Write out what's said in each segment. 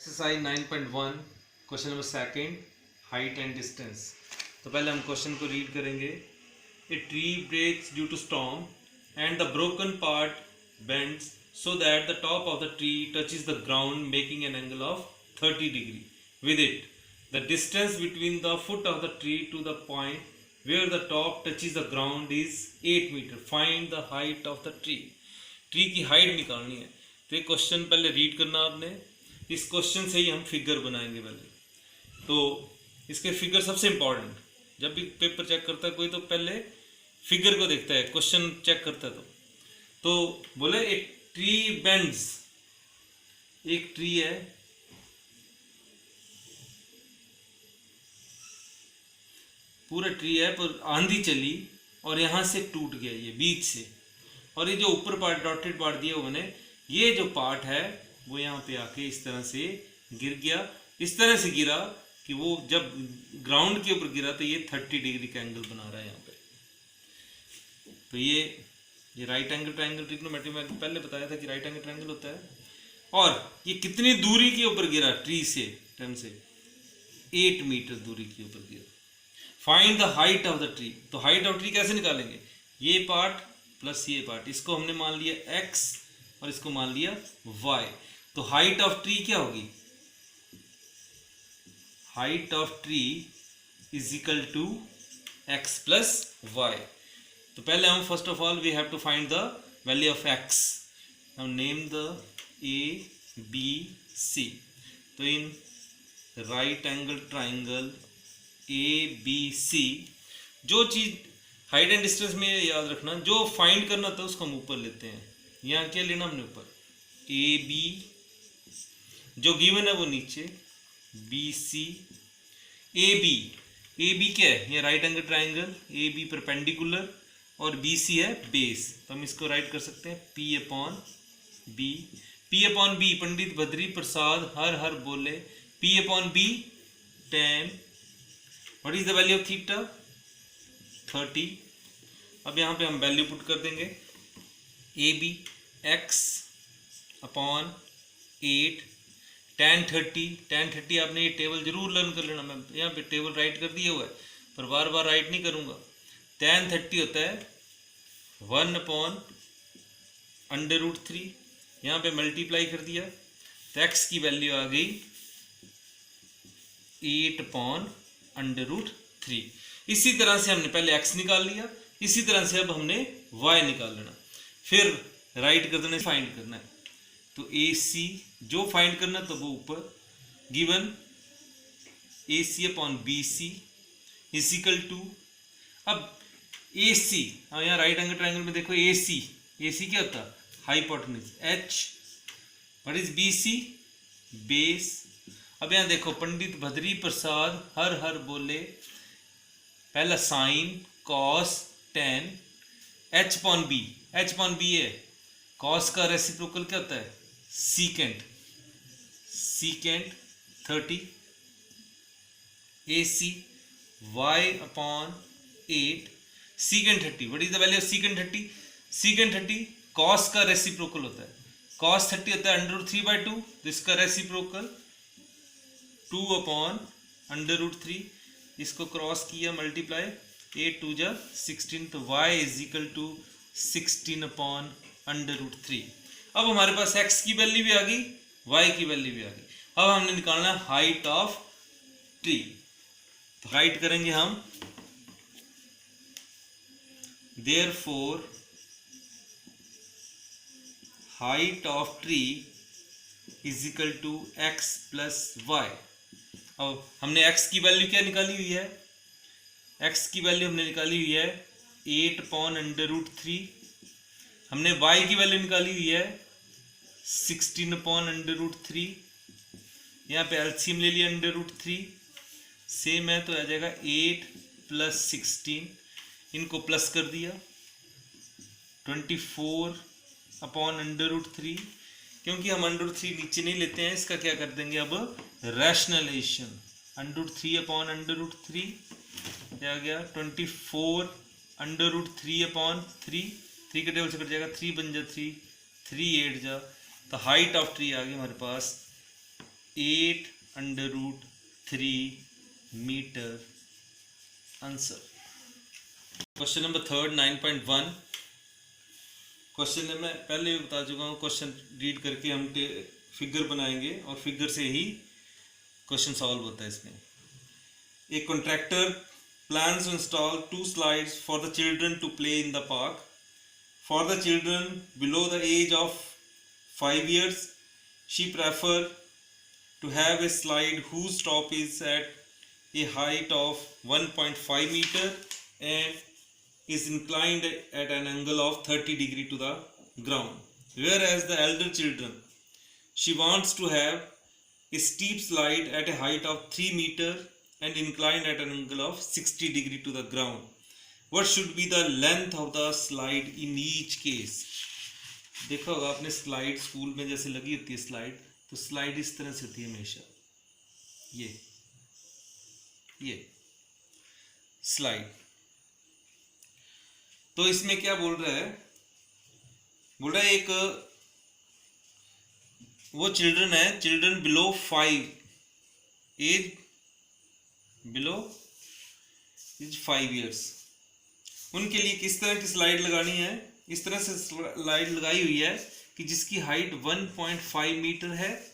Exercise 9.1 question number second, height and distance. तो पहले हम क्वेश्चन को रीड करेंगे। A tree breaks due to storm and the broken part bends so that the top of the tree touches the ground, making an angle of 30 degree with it. The distance between the foot of the tree to the point where the top touches the ground is 8 meter. Find the height of the tree. Tree की height निकालनी है। तो ये question पहले read करना आपने। इस question से ही हम फिगर बनाएंगे पहले। तो इसके फिगर सबसे इम्पॉर्टेंट, जब भी पेपर चेक करता है कोई तो पहले फिगर को देखता है, क्वेश्चन चेक करता है। तो बोले एक ट्री बेंड्स, एक ट्री है, पूरा ट्री है पर आंधी चली और यहां से टूट गया ये बीच से, और ये जो ऊपर पार्ट डॉटेड पार्ट दिया हुआ है, ये जो पार्ट है वो यहाँ पे आके इस तरह से गिर गया। इस तरह से गिरा कि वो जब ग्राउंड के ऊपर गिरा तो ये 30 डिग्री का एंगल बना रहा है यहाँ पे। तो ये राइट एंगल ट्रायंगल ट्रिग्नोमेट्री में पहले बताया था कि राइट एंगल ट्रायंगल होता है। और ये कितनी दूरी के ऊपर गिरा ट्री से, टर्म से 8 मीटर दूरी के ऊपर गिरा। Find the height of the tree. तो हाइट ऑफ ट्री कैसे निकालेंगे? ये पार्ट प्लस ये पार्ट, इसको हमने मान लिया x और इसको मान लिया y। तो हाइट ऑफ ट्री क्या होगी? Height of tree is equal to x plus y। तो पहले हम first of all we have to find the value of x। हम name the a b c। तो in right angle triangle A B C, जो चीज height and distance में याद रखना, जो फाइंड करना था उसको हम ऊपर लेते हैं। यहाँ क्या लेना हमने? ऊपर ए बी, जो गिवन है वो नीचे बी सी। ए बी क्या है? ये right angle triangle, A B perpendicular और बी सी है बेस। तो हम इसको राइट कर सकते हैं P upon B. P upon B Pandit Badri Prasad हर हर बोले, P upon B tan। What is the value of theta? 30। अब यहाँ पे हम वैल्यू पुट कर देंगे। A B x upon 8 tan 30 आपने ये टेबल जरूर लर्न कर लेना। मैं यहाँ पे टेबल राइट कर दिया हुआ है पर बार बार राइट नहीं करूँगा। tan 30 होता है 1 अपॉन √3। यहाँ पे मल्टीप्लाई कर दिया तो x की वैल्यू आ गई 8 अपॉन √3। इसी तरह से हमने पहले x निकाल लिया, इसी तरह से अब हमने y निकाल लेना, फिर राइट कर देना, फाइंड करना है। तो ए सी जो फाइंड करना तो वो ऊपर given A C upon B C is equal to, अब ए सी, हाँ यहाँ राइट एंगल ट्रायंगल में देखो ए सी क्या होता है? Hypotenuse h। What is B C? Base. अब यहाँ देखो पंडित भद्री प्रसाद हर हर बोले, पहला sine cos tan, h upon B है कॉस का रेसिप्रोकल क्या होता है? Secant 30 AC y upon 8 secant 30। What is the value of secant 30? Secant 30 cos का रेसिप्रोकल होता है। कॉस 30 होता है √3/2, तो इसका रेसिप्रोकल 2 अपॉन √3। इसको क्रॉस किया मल्टीप्लाई, 8 2 जा 16, तो y is equal to 16 upon √3। अब हमारे पास x की वैल्यू भी आ गई, y की वैल्यू भी आ गई। अब हमने निकालना है हाइट ऑफ ट्री। तो राइट करेंगे हम, therefore height of tree is equal to x plus y। अब हमने x की वैल्यू क्या निकाली हुई है? x की वैल्यू हमने निकाली हुई है 8 अपॉन √3। हमने y की वैल्यू निकाली हुई है 16 अपॉन √3। यहाँ पे एलसीएम ले लिया √3, सेम है तो आ जाएगा 8 प्लस 16, इनको प्लस कर दिया 24 अपॉन √3। क्योंकि हम √3 नीचे नहीं लेते हैं, इसका क्या कर देंगे अब? रैशनलाइजेशन। √3 अपॉन √3 आ गया 24 √3 अपॉन 3। 3 के टेबल से कट जाएगा, 3 बन जा 3, 3 8 जा। तो हाइट ऑफ ट्री आ गई हमारे पास 8√3 metre answer. Question number third 9.1। Question में मैं पहले भी बता चुका हूँ, क्वेश्चन रीड करके हम फिगर बनाएंगे और फिगर से ही क्वेश्चन सॉल्व होता है इसमें। A contractor plans to install 2 slides for the children to play in the park. For the children below the age of 5 years, she prefers to have a slide whose top is at a height of 1.5 meter and is inclined at an angle of 30 degree to the ground. Whereas the elder children, she wants to have a steep slide at a height of 3 meter and inclined at an angle of 60 degree to the ground. What should be the length of the slide in each case? देखा होगा आपने slide school में जैसे लगी होती है slide, तो slide इस तरह से होती है हमेशा, ये स्लाइड। तो इसमें क्या बोल रहा है, बोल रहा है एक वो चिल्ड्रन है, children below 5 age, below is 5 years, उनके लिए किस तरह की स्लाइड लगानी है। इस तरह से स्लाइड लगाई हुई है कि जिसकी हाइट 1.5 मीटर है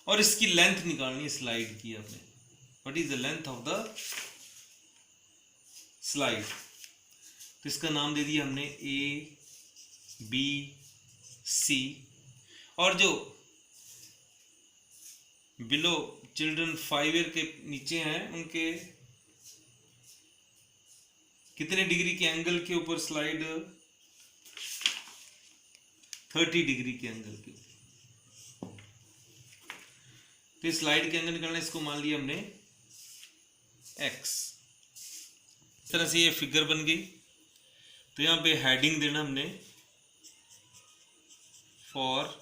और इसकी लेंथ निकालनी है स्लाइड की आपने। What is the length of the slide? तो इसका नाम दे दिया हमने ABC। और जो बिलो चिल्ड्रन 5 ईयर के नीचे हैं उनके कितने डिग्री के एंगल के ऊपर स्लाइड, 30 डिग्री के एंगल के। तो स्लाइड के एंगल निकालना, इसको मान लिया हमने x। इस तरह से ये फिगर बन गई। तो यहां पे हेडिंग देना हमने for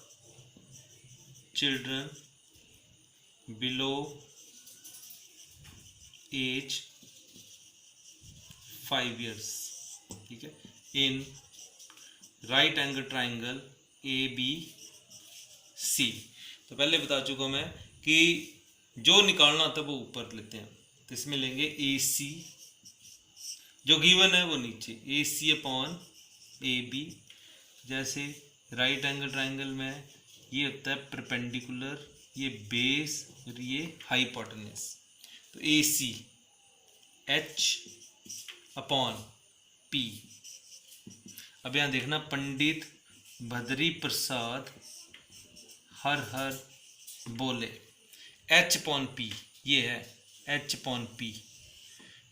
children below age 5 years, ठीक है, in right angle triangle ABC। तो पहले बता चुका मैं कि जो निकालना होता है वो ऊपर लेते हैं, तो इसमें लेंगे AC, जो गिवन है वो नीचे, AC अपॉन AB। जैसे राइट एंगल ट्राइंगल में ये होता है परपेंडिकुलर, ये बेस और ये हाइपोटेन्यूस। तो AC H अपॉन P। अब यहाँ देखना, पंडित बद्री प्रसाद हर हर बोले, H अपॉन P ये है, H upon P,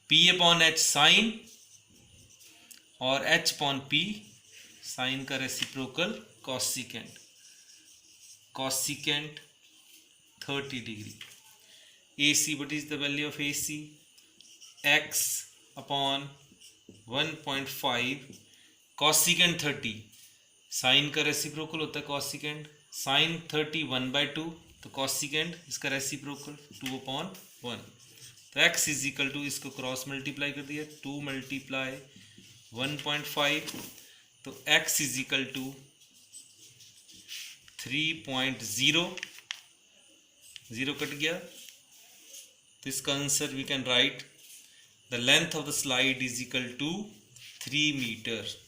P upon H साइन और H अपॉन P साइन का reciprocal cosecant, cosecant 30 degree. AC, what is the value of AC? X upon 1.5 cosecant 30, sine का रेसिप्रोकल होता है कॉसिकेंट, साइन 30 1/2, तो cosecant इसका रेसिप्रोकल 2/1। तो x इज इक्वल टू, इसको क्रॉस मल्टीप्लाई कर दिया, 2 मल्टीप्लाई 1.5, तो x is equal to 3.0, 0 cut गया। तो इसका answer we can write the length of the slide is equal to 3 metre.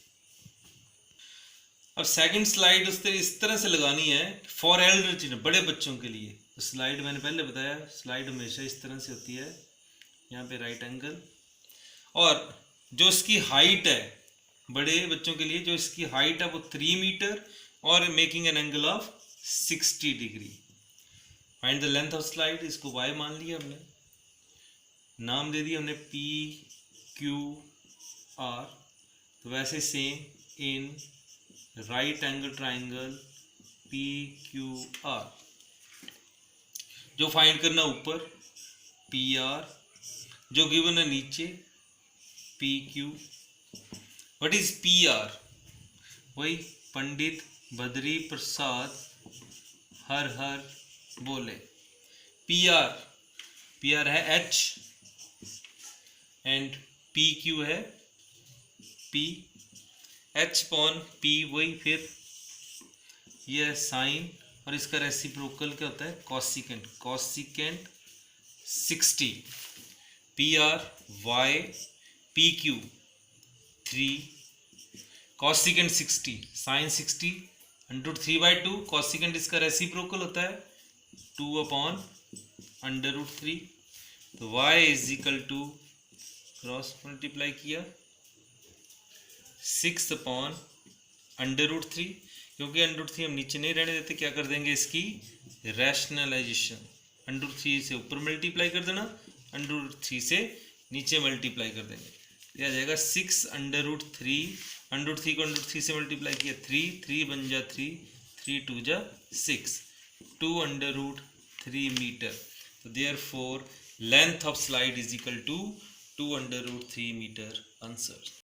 अब सेकंड स्लाइड इस तरह से लगानी है फॉर एल्डर चिल्ड्रन, बड़े बच्चों के लिए। तो स्लाइड मैंने पहले बताया, स्लाइड हमेशा इस तरह से होती है, यहाँ पे राइट एंगल, और जो इसकी हाइट है बड़े बच्चों के लिए, जो इसकी हाइट है वो 3 मीटर और making an angle of 60 degree. Find the length of slide, इसको y मान लिया हमने, नाम दे दिया हमने PQR। तो वैसे same in right angle triangle PQR, जो फाइंड करना ऊपर PR, जो गिवन है नीचे PQ। What is PR? वही पंडित बद्री प्रसाद हर हर बोले। PR है H एंड PQ है P। H अपॉन P वही फिर ये साइन और इसका रेसिप्रोकल क्या होता है cosecant 60 PR Y PQ 3 cosecant 60 sine 60 √3/2 cosecant इसका रेसिप्रोकल होता है 2/√3 तो y is equal to cross multiply किया 6/√3 क्योंकि √3 हम नीचे नहीं रहने देते क्या कर देंगे इसकी रैशनलाइजेशन √3 से ऊपर मल्टीप्लाई कर देना √3 से नीचे मल्टीप्लाई कर देंगे यह आ जाएगा 6/√3 √3 को √3 से मल्टीप्लाई किया 3 बन जा 3 2 जा 6 2/√3 मीटर तो therefore length of slide is equal to 2/√3 metre answer.